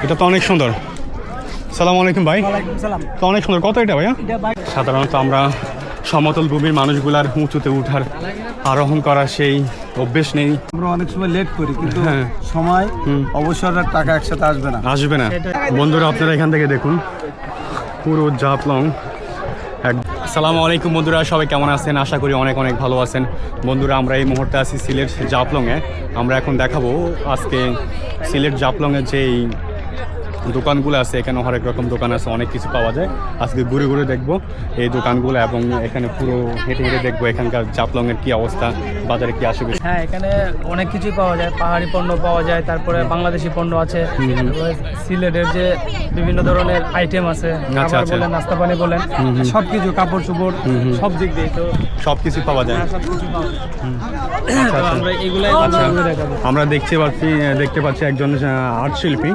এটা তো অনেক সুন্দর। সালাম আলাইকুম ভাই। তো অনেক সুন্দর। কত এটা ভাইয়া? সাধারণত আমরা সমতল ভূমির মানুষগুলার উঁচুতে উঠার আরোহণ করার সেই অভ্যেস নেই। আমরা অনেক সময় লেট করি, কিন্তু সময় অবসর আর টাকা একসাথে আসবে না। বন্ধুরা আপনারা এখান থেকে দেখুন পুরো জাফলং। আসসালামু আলাইকুম বন্ধুরা, সবাই কেমন আছেন? আশা করি অনেক অনেক ভালো আছেন। বন্ধুরা আমরা এই মুহূর্তে আছি সিলেট জাফলংয়ে। আমরা এখন দেখাবো আজকে সিলেট জাফলংয়ের যেই দোকানগুলো আছে, এখানে হরেক রকম দোকান আছে, অনেক কিছু পাওয়া যায়। আজকে ঘুরে ঘুরে দেখবো এই দোকানগুলো এবং এখানে পুরো হেঁটে হেঁটে দেখবো এখানকার জাফলংয়ের কি অবস্থা, বাজারে কি আসবে। হ্যাঁ, এখানে অনেক কিছুই পাওয়া যায়, পাহাড়ি পণ্য পাওয়া যায়, তারপরে বাংলাদেশি পণ্য আছে, সিলেটের যে বিভিন্ন ধরনের আইটেম আছে, খাবার বলেন, নাস্তা পানি বলেন, সবকিছু, কাপড় চোপড়, সব দিক দিয়ে তো সব কিছু পাওয়া যায়। সবকিছু পাওয়া যায়। আমরা এগুলাই দেখাবো। আমরা দেখতে পাচ্ছি একজন আর্ট শিল্পী,